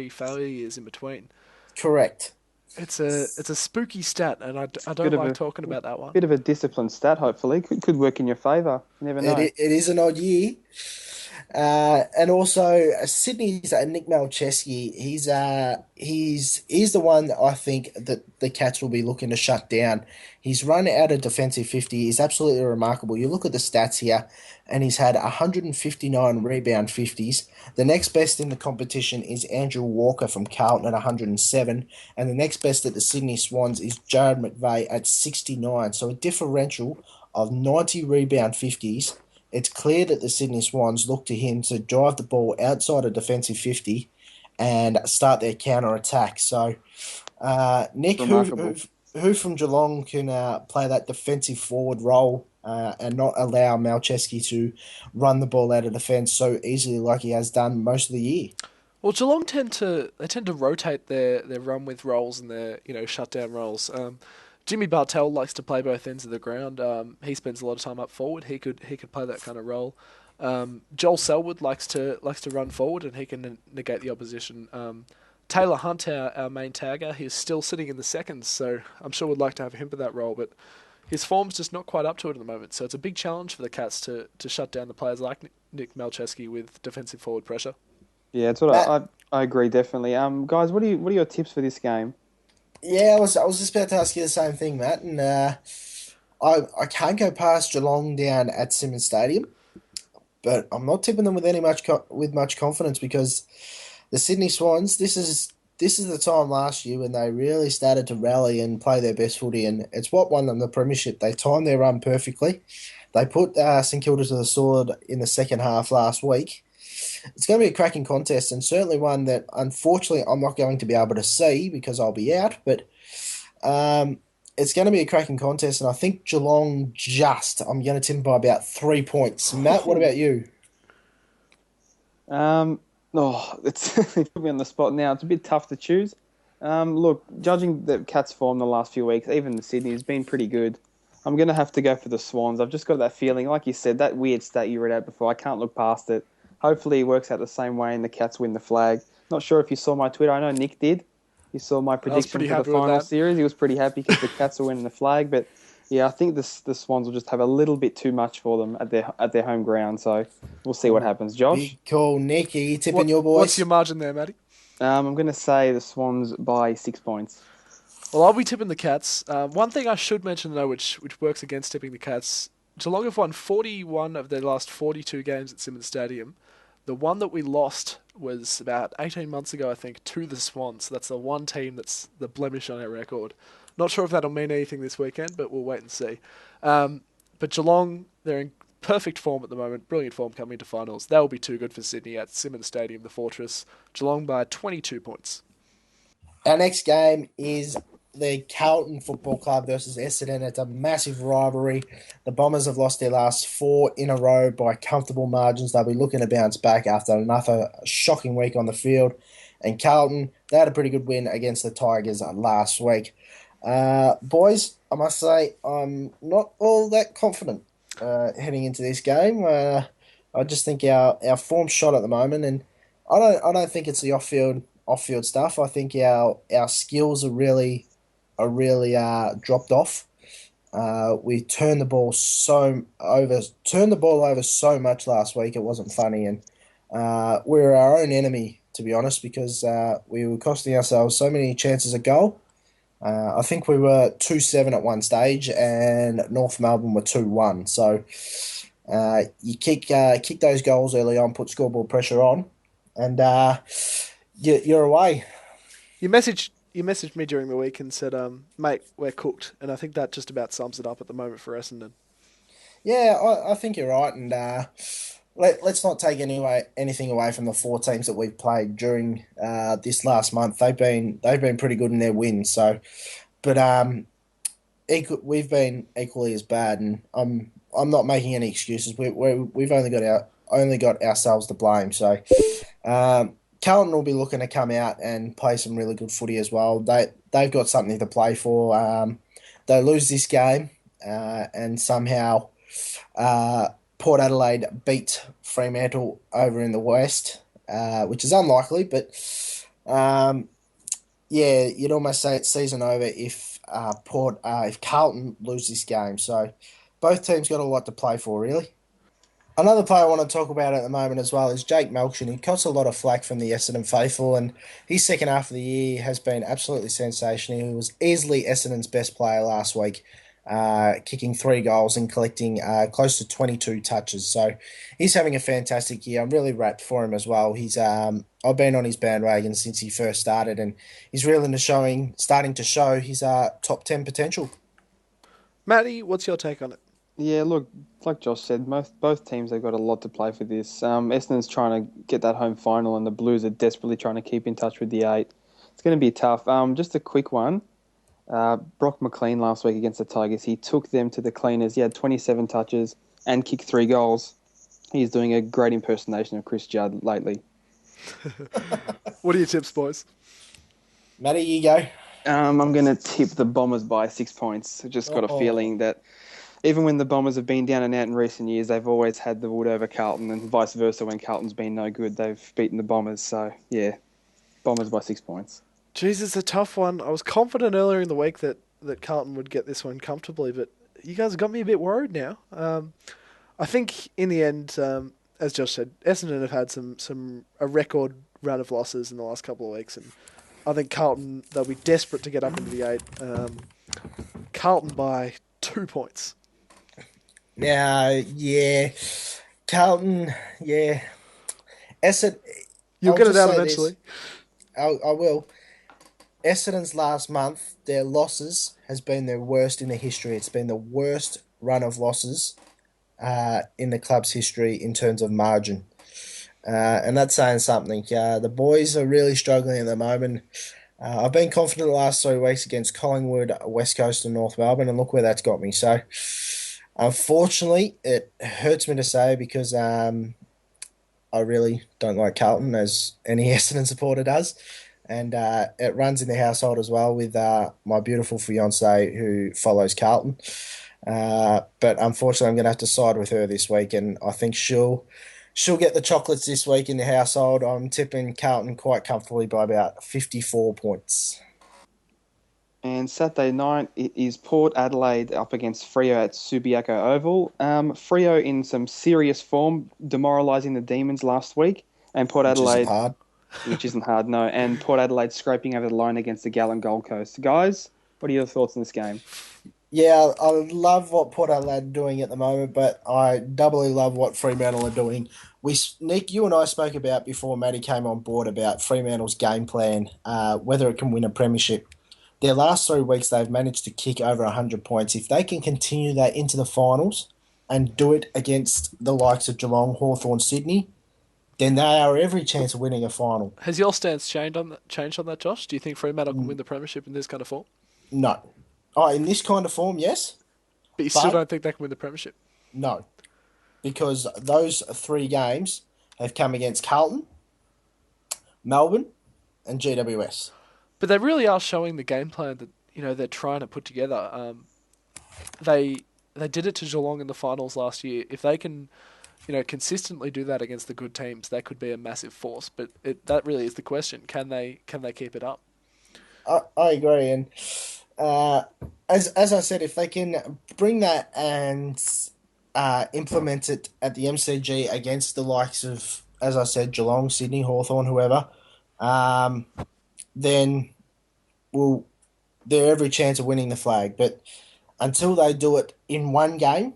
failure years in between. Correct. It's a spooky stat, and I don't bit of like a talking about that one. bit of a disciplined stat. Hopefully, could work in your favour. You never know. It is an odd year. And also Sydney's Nick Malcheski. He's the one that I think that the Cats will be looking to shut down. He's run out of defensive 50. He's absolutely remarkable. You look at the stats here, and he's had 159 rebound 50s. The next best in the competition is Andrew Walker from Carlton at 107, and the next best at the Sydney Swans is Jared McVeigh at 69. So a differential of 90 rebound 50s. It's clear that the Sydney Swans look to him to drive the ball outside of defensive 50 and start their counter attack. So, Nick, Remarkable. who from Geelong can play that defensive forward role and not allow Malcheski to run the ball out of defence so easily like he has done most of the year? Well, Geelong tend to rotate their run with roles and their shutdown roles. Jimmy Bartell likes to play both ends of the ground. He spends a lot of time up forward. He could play that kind of role. Joel Selwood likes to run forward, and he can negate the opposition. Taylor Hunt, our main tagger, he's still sitting in the seconds, so I'm sure we'd like to have him for that role, but his form's just not quite up to it at the moment. So it's a big challenge for the Cats to shut down the players like Nick Malcheski with defensive forward pressure. Yeah, it's what I agree definitely. Guys, what are your tips for this game? Yeah, I was just about to ask you the same thing, Matt, and I can't go past Geelong down at Simmons Stadium, but I'm not tipping them with much confidence because the Sydney Swans. This is the time last year when they really started to rally and play their best footy, and it's what won them the premiership. They timed their run perfectly. They put St Kilda to the sword in the second half last week. It's going to be a cracking contest, and certainly one that unfortunately I'm not going to be able to see because I'll be out, but it's going to be a cracking contest, and I think Geelong I'm going to tip them by about 3 points. Matt, what about you? It's it put me on the spot now. It's a bit tough to choose. Look, judging the Cats' form the last few weeks, even the Sydney has been pretty good. I'm going to have to go for the Swans. I've just got that feeling, like you said, that weird stat you read out before. I can't look past it. Hopefully, it works out the same way, and the Cats win the flag. Not sure if you saw my Twitter. I know Nick did. He saw my prediction for the final series. He was pretty happy because the Cats are winning the flag. But yeah, I think the Swans will just have a little bit too much for them at their home ground. So we'll see what happens. Josh? Big call, Nick. Are you tipping your boys? What's your margin there, Matty? I'm going to say the Swans by 6 points. Well, I'll be tipping the Cats. One thing I should mention, though, which works against tipping the Cats, Geelong have won 41 of their last 42 games at Simmons Stadium. The one that we lost was about 18 months ago, I think, to the Swans. So that's the one team that's the blemish on our record. Not sure if that'll mean anything this weekend, but we'll wait and see. But Geelong, they're in perfect form at the moment. Brilliant form coming into finals. That will be too good for Sydney at Simmons Stadium, the Fortress. Geelong by 22 points. Our next game is the Carlton Football Club versus Essendon. It's a massive rivalry. The Bombers have lost their last 4 in a row by comfortable margins. They'll be looking to bounce back after another shocking week on the field. And Carlton, they had a pretty good win against the Tigers last week. Boys, I must say I'm not all that confident heading into this game. I just think our form's shot at the moment, and I don't think it's the off-field stuff. I think our skills are really dropped off. We turned the ball over so much last week. It wasn't funny, and we were our own enemy, to be honest, because we were costing ourselves so many chances of goal. I think we were 2-7 at one stage, and North Melbourne were 2-1. So you kick those goals early on, put scoreboard pressure on, and you're away. You messaged me during the week and said, mate, we're cooked. And I think that just about sums it up at the moment for Essendon. Yeah, I think you're right. And let's not take anything away from the 4 teams that we've played during this last month. They've been pretty good in their wins. So, but we've been equally as bad. And I'm not making any excuses. We've only got ourselves to blame. So, Carlton will be looking to come out and play some really good footy as well. They've got something to play for. They lose this game, and somehow Port Adelaide beat Fremantle over in the West, which is unlikely. But you'd almost say it's season over if Carlton lose this game. So both teams got a lot to play for, really. Another player I want to talk about at the moment as well is Jake Melksham. He costs a lot of flack from the Essendon faithful, and his second half of the year has been absolutely sensational. He was easily Essendon's best player last week, kicking 3 goals and collecting close to 22 touches. So he's having a fantastic year. I'm really wrapped for him as well. I've been on his bandwagon since he first started, and he's really starting to show his top 10 potential. Matty, what's your take on it? Yeah, look, like Josh said, both teams have got a lot to play for this. Essendon's trying to get that home final, and the Blues are desperately trying to keep in touch with the 8. It's going to be tough. Just a quick one. Brock McLean last week against the Tigers, he took them to the cleaners. He had 27 touches and kicked 3 goals. He's doing a great impersonation of Chris Judd lately. What are your tips, boys? Matty, you go. I'm going to tip the Bombers by 6 points. I just got a feeling that even when the Bombers have been down and out in recent years, they've always had the wood over Carlton, and vice versa. When Carlton's been no good, they've beaten the Bombers. So yeah, Bombers by 6 points. Jeez, it's a tough one. I was confident earlier in the week that Carlton would get this one comfortably, but you guys got me a bit worried now. I think in the end, as Josh said, Essendon have had a record run of losses in the last couple of weeks, and I think Carlton, they'll be desperate to get up into the 8. Carlton by 2 points. Now, yeah, Carlton, yeah. Essendon, You'll I'll get it just out say eventually. I will. Essendon's last month, their losses has been their worst in the history. It's been the worst run of losses in the club's history in terms of margin. And that's saying something. The boys are really struggling at the moment. I've been confident the last 3 weeks against Collingwood, West Coast and North Melbourne, and look where that's got me. So, unfortunately, it hurts me to say because I really don't like Carlton, as any Essendon supporter does. And it runs in the household as well with my beautiful fiancée who follows Carlton. But unfortunately, I'm going to have to side with her this week, and I think she'll get the chocolates this week in the household. I'm tipping Carlton quite comfortably by about 54 points. And Saturday night, it is Port Adelaide up against Freo at Subiaco Oval. Freo in some serious form, demoralising the Demons last week. And Port Which isn't Adelaide, hard. which isn't hard, no. And Port Adelaide scraping over the line against the Gallen Gold Coast. Guys, what are your thoughts on this game? Yeah, I love what Port Adelaide are doing at the moment, but I doubly love what Fremantle are doing. Nick, you and I spoke about before Matty came on board about Fremantle's game plan, whether it can win a premiership. Their last 3 weeks, they've managed to kick over 100 points. If they can continue that into the finals and do it against the likes of Geelong, Hawthorn, Sydney, then they are every chance of winning a final. Has your stance changed on that, Josh? Do you think Fremantle can win the premiership in this kind of form? No. Oh, in this kind of form, yes. But you still don't think they can win the premiership? No. Because those 3 games have come against Carlton, Melbourne, and GWS. But they really are showing the game plan that they're trying to put together. They did it to Geelong in the finals last year. If they can, consistently do that against the good teams, that could be a massive force. But that really is the question: can they keep it up? I agree, and as I said, if they can bring that and implement it at the MCG against the likes of, as I said, Geelong, Sydney, Hawthorn, whoever, then they're every chance of winning the flag. But until they do it in one game,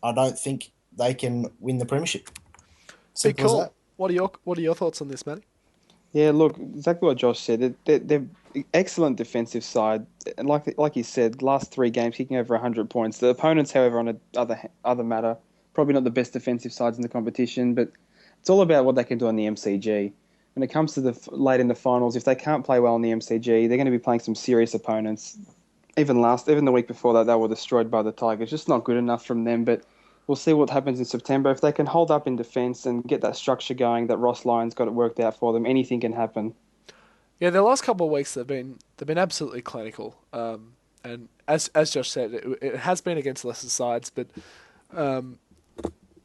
I don't think they can win the premiership. Simple as that. What are your thoughts on this, Matty? Yeah, look, exactly what Josh said. They're excellent defensive side, and like he said, last 3 games kicking over 100 points. The opponents, however, on other matter, probably not the best defensive sides in the competition, but it's all about what they can do on the MCG. When it comes to late in the finals, if they can't play well in the MCG, they're going to be playing some serious opponents. Even the week before that, they were destroyed by the Tigers. Just not good enough from them, but we'll see what happens in September. If they can hold up in defence and get that structure going that Ross Lyon's got it worked out for them, anything can happen. Yeah, the last couple of weeks they've been absolutely clinical. And as Josh said, it has been against lesser sides, but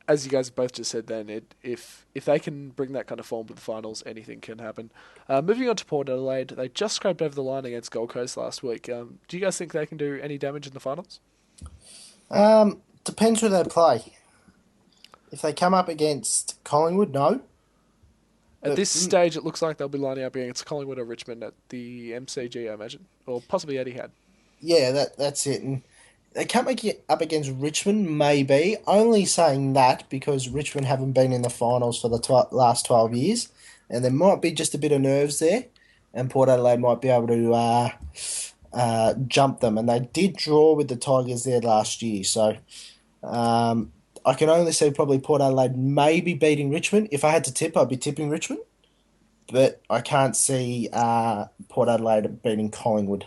as you guys both just said, then if they can bring that kind of form to the finals, anything can happen. Moving on to Port Adelaide, they just scraped over the line against Gold Coast last week. Do you guys think they can do any damage in the finals? Depends who they play. If they come up against Collingwood, no. At this stage, it looks like they'll be lining up against Collingwood or Richmond at the MCG, I imagine, or possibly Etihad. Yeah, that's it. And they can't make it up against Richmond, maybe. Only saying that because Richmond haven't been in the finals for the last 12 years, and there might be just a bit of nerves there, and Port Adelaide might be able to jump them. And they did draw with the Tigers there last year, so I can only see probably Port Adelaide maybe beating Richmond. If I had to tip, I'd be tipping Richmond. But I can't see Port Adelaide beating Collingwood.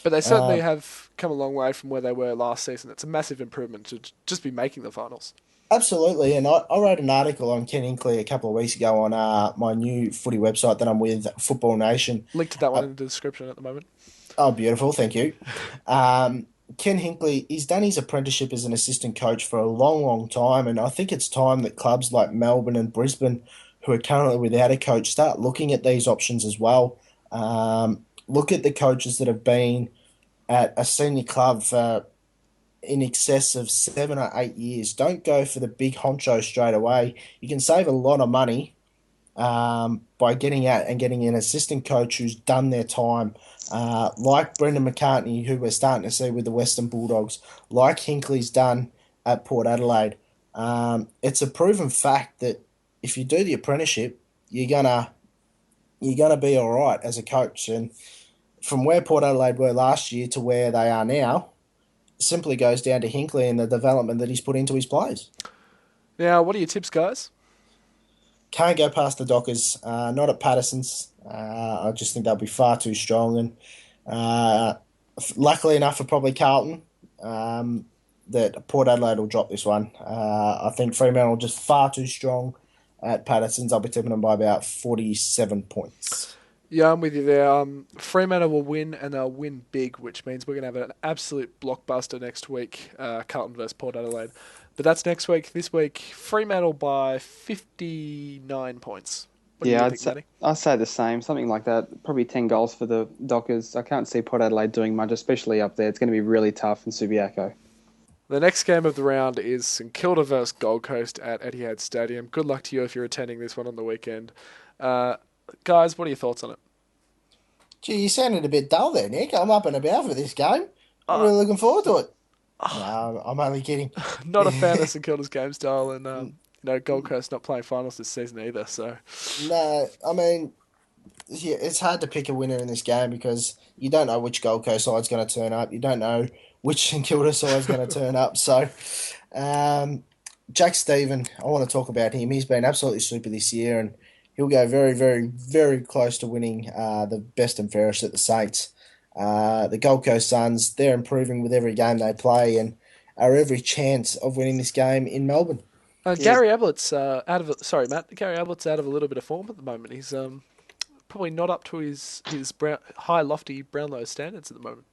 But they certainly have come a long way from where they were last season. It's a massive improvement to just be making the finals. Absolutely, and I wrote an article on Ken Inkley a couple of weeks ago on my new footy website that I'm with, Football Nation. Link to that one in the description at the moment. Oh, beautiful, thank you. Ken Hinkley, he's done his apprenticeship as an assistant coach for a long, long time, and I think it's time that clubs like Melbourne and Brisbane, who are currently without a coach, start looking at these options as well. Look at the coaches that have been at a senior club for in excess of 7 or 8 years. Don't go for the big honcho straight away. You can save a lot of money by getting out and getting an assistant coach who's done their time, like Brendan McCartney, who we're starting to see with the Western Bulldogs, like Hinkley's done at Port Adelaide. It's a proven fact that if you do the apprenticeship, you're gonna be all right as a coach. And from where Port Adelaide were last year to where they are now, simply goes down to Hinkley and the development that he's put into his players. Now, what are your tips, guys? Can't go past the Dockers. Not at Patterson's. I just think they'll be far too strong. And luckily enough for probably Carlton, that Port Adelaide will drop this one. I think Fremantle just far too strong at Patterson's. I'll be tipping them by about 47 points. Yeah, I'm with you there. Fremantle will win, and they'll win big, which means we're going to have an absolute blockbuster next week, Carlton versus Port Adelaide. But that's next week. This week, Fremantle by 59 points. What do Yeah, you think, Matty? I'd say the same, something like that. Probably 10 goals for the Dockers. I can't see Port Adelaide doing much, especially up there. It's going to be really tough in Subiaco. The next game of the round is St Kilda versus Gold Coast at Etihad Stadium. Good luck to you if you're attending this one on the weekend. Guys, what are your thoughts on it? Gee, you sounded a bit dull there, Nick. I'm up and about for this game. I'm really looking forward to it. No, I'm only kidding. Not a fan of St Kilda's game style, and Gold Coast not playing finals this season either. So No, I mean, yeah, it's hard to pick a winner in this game because you don't know which Gold Coast side's going to turn up. You don't know which St Kilda side's going to turn up. So, Jack Stephen, I want to talk about him. He's been absolutely super this year, and he'll go very, very, very close to winning the best and fairest at the Saints. The Gold Coast Suns, they're improving with every game they play and are every chance of winning this game in Melbourne. Gary Ablett's out of sorry, Matt. Gary Ablett's out of a little bit of form at the moment. He's probably not up to his high, lofty Brownlow standards at the moment.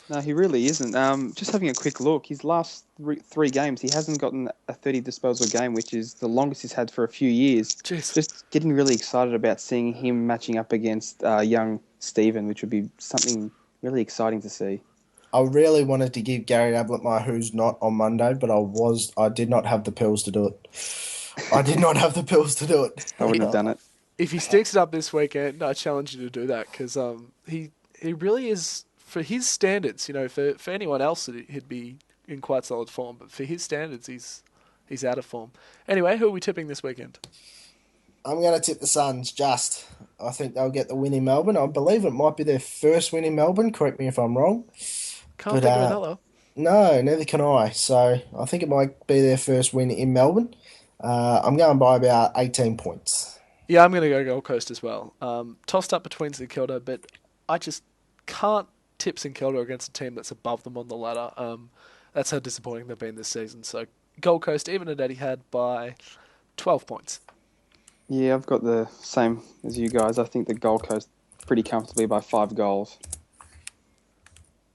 No, he really isn't. Just having a quick look, his last three games, he hasn't gotten a 30 disposal game, which is the longest he's had for a few years. Jeez. Just getting really excited about seeing him matching up against young Stephen, which would be something really exciting to see. I really wanted to give Gary Ablett my who's not on Monday, but I did not have the pills to do it. I did not have the pills to do it. I wouldn't have done it. If he sticks it up this weekend, I challenge you to do that because he really is, for his standards, for anyone else he'd be in quite solid form, but for his standards he's out of form. Anyway, who are we tipping this weekend? I'm going to tip the Suns just. I think they'll get the win in Melbourne. I believe it might be their first win in Melbourne. Correct me if I'm wrong. Can't think of another. No, neither can I. So I think it might be their first win in Melbourne. I'm going by about 18 points. Yeah, I'm going to go Gold Coast as well. Tossed up between St Kilda, but I just can't tip St Kilda against a team that's above them on the ladder. That's how disappointing they've been this season. So Gold Coast, even at Etihad, by 12 points. Yeah, I've got the same as you guys. I think the Gold Coast pretty comfortably by 5 goals.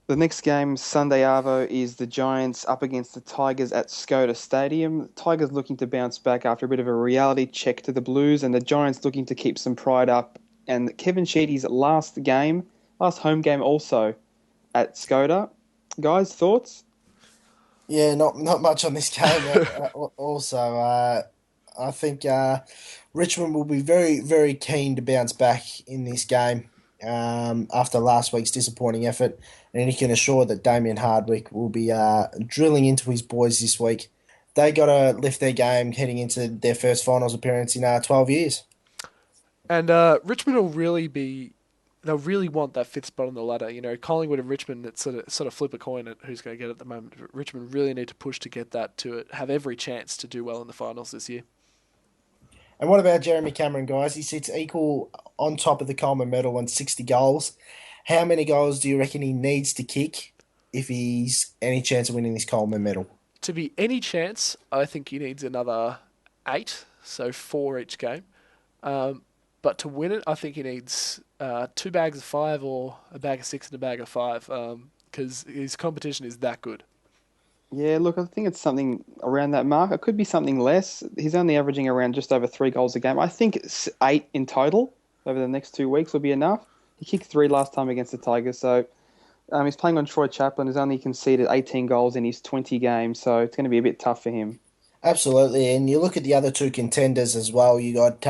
The next game, Sunday Arvo, is the Giants up against the Tigers at Skoda Stadium. Tigers looking to bounce back after a bit of a reality check to the Blues, and the Giants looking to keep some pride up. And Kevin Sheedy's last home game also at Skoda. Guys, thoughts? Yeah, not much on this game. Also, I think Richmond will be very, very keen to bounce back in this game after last week's disappointing effort. And he can assure that Damien Hardwick will be drilling into his boys this week. They got to lift their game heading into their first finals appearance in 12 years. And Richmond will they'll really want that fifth spot on the ladder. Collingwood and Richmond, it's sort of flip a coin at who's going to get it at the moment. Richmond really need to push to get that to have every chance to do well in the finals this year. And what about Jeremy Cameron, guys? He sits equal on top of the Coleman medal on 60 goals. How many goals do you reckon he needs to kick if he's any chance of winning this Coleman medal? To be any chance, I think he needs another 8, so 4 each game. But to win it, I think he needs 2 bags of 5 or a bag of 6 and a bag of 5. because his competition is that good. Yeah, look, I think it's something around that mark. It could be something less. He's only averaging around just over 3 goals a game. I think 8 in total over the next 2 weeks will be enough. He kicked 3 last time against the Tigers, so he's playing on Troy Chaplin, who's only conceded 18 goals in his 20 games, so it's going to be a bit tough for him. Absolutely, and you look at the other two contenders as well. You got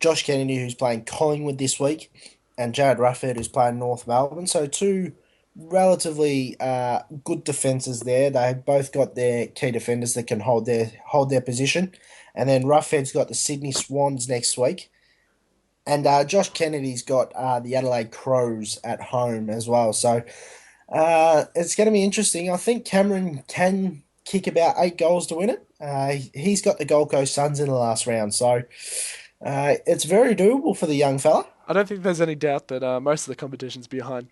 Josh Kennedy, who's playing Collingwood this week, and Jared Ruffhead, who's playing North Melbourne. So two relatively good defences there. They both got their key defenders that can hold their position, and then Ruffhead's got the Sydney Swans next week, and Josh Kennedy's got the Adelaide Crows at home as well. So it's going to be interesting. I think Cameron can kick about 8 goals to win it. He's got the Gold Coast Suns in the last round, so it's very doable for the young fella. I don't think there's any doubt that most of the competition's behind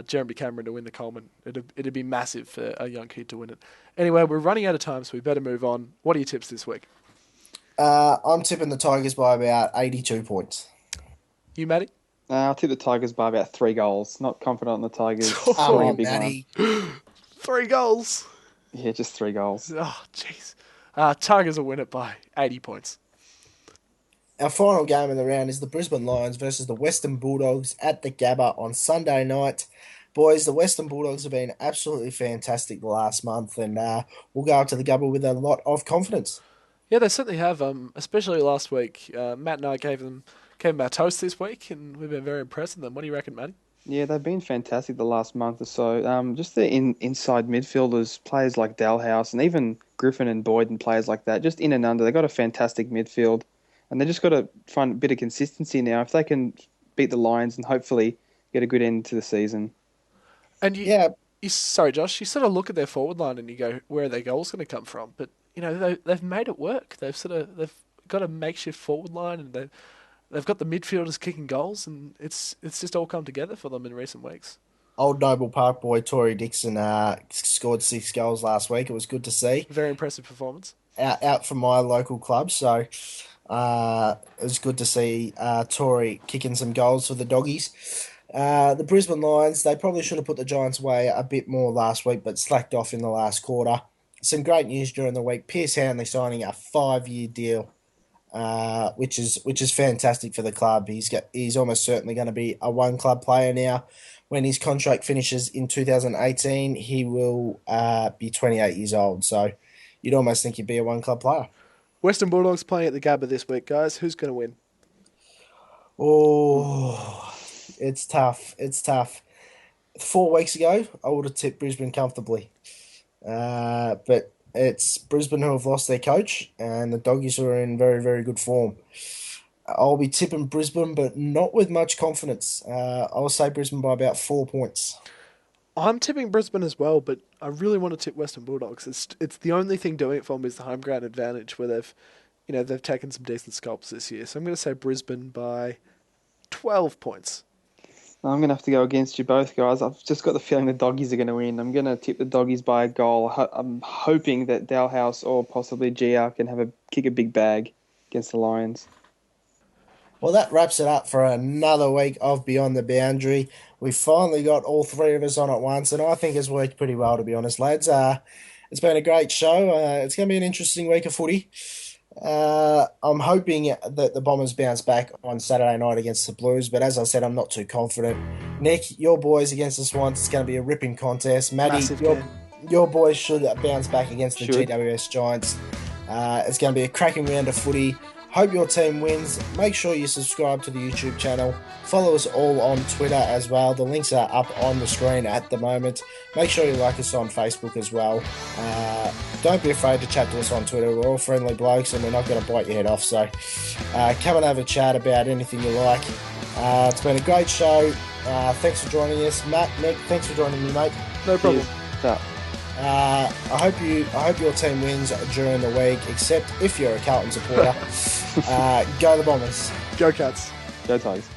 Jeremy Cameron to win the Coleman. It'd be massive for a young kid to win it. Anyway, we're running out of time, so we better move on. What are your tips this week? I'm tipping the Tigers by about 82 points. You, Matty? I'll tip the Tigers by about 3 goals. Not confident on the Tigers. Oh, Matty. 3 goals? Yeah, just 3 goals. Oh, jeez. Tigers will win it by 80 points. Our final game of the round is the Brisbane Lions versus the Western Bulldogs at the Gabba on Sunday night. Boys, the Western Bulldogs have been absolutely fantastic the last month, and we'll go up to the Gabba with a lot of confidence. Yeah, they certainly have, especially last week. Matt and I gave them our toast this week, and we've been very impressed with them. What do you reckon, Matty? Yeah, they've been fantastic the last month or so. Just the inside midfielders, players like Dalhouse, and even Griffin and Boyd and players like that, just in and under. They've got a fantastic midfield, and they've just got to find a bit of consistency now. If they can beat the Lions and hopefully get a good end to the season. And sorry, Josh, you sort of look at their forward line and you go, where are their goals going to come from? But they've made it work. They've got a makeshift forward line, and they've got the midfielders kicking goals, and it's just all come together for them in recent weeks. Old Noble Park boy Tory Dixon scored 6 goals last week. It was good to see. Very impressive performance. Out from my local club, so it was good to see Tory kicking some goals for the Doggies. The Brisbane Lions, they probably should have put the Giants away a bit more last week, but slacked off in the last quarter. Some great news during the week. Pierce Hanley signing a 5-year deal, which is fantastic for the club. He's almost certainly going to be a one-club player now. When his contract finishes in 2018, he will be 28 years old. So you'd almost think he'd be a one-club player. Western Bulldogs playing at the Gabba this week, guys. Who's going to win? Oh, it's tough. It's tough. 4 weeks ago, I would have tipped Brisbane comfortably. But it's Brisbane who have lost their coach, and the Doggies who are in very, very good form. I'll be tipping Brisbane, but not with much confidence. I'll say Brisbane by about 4 points. I'm tipping Brisbane as well, but I really want to tip Western Bulldogs. It's the only thing doing it for them is the home ground advantage, where they've taken some decent scalps this year. So I'm going to say Brisbane by 12 points. I'm going to have to go against you both, guys. I've just got the feeling the Doggies are going to win. I'm going to tip the Doggies by a goal. I'm hoping that Dalhouse or possibly GR can kick a big bag against the Lions. Well, that wraps it up for another week of Beyond the Boundary. We finally got all 3 of us on at once, and I think it's worked pretty well, to be honest, lads. It's been a great show. It's going to be an interesting week of footy. I'm hoping that the Bombers bounce back on Saturday night against the Blues, but as I said, I'm not too confident. Nick, your boys against the Swans, it's going to be a ripping contest. Maddie, your boys should bounce back against the GWS Giants. It's going to be a cracking round of footy. Hope your team wins. Make sure you subscribe to the YouTube channel. Follow us all on Twitter as well. The links are up on the screen at the moment. Make sure you like us on Facebook as well. Don't be afraid to chat to us on Twitter. We're all friendly blokes and we're not going to bite your head off. So come and have a chat about anything you like. It's been a great show. Thanks for joining us. Matt, Nick, thanks for joining me, mate. No problem. I hope your team wins during the week, except if you're a Carlton supporter. Go the Bombers. Go Cats. Go Tigers.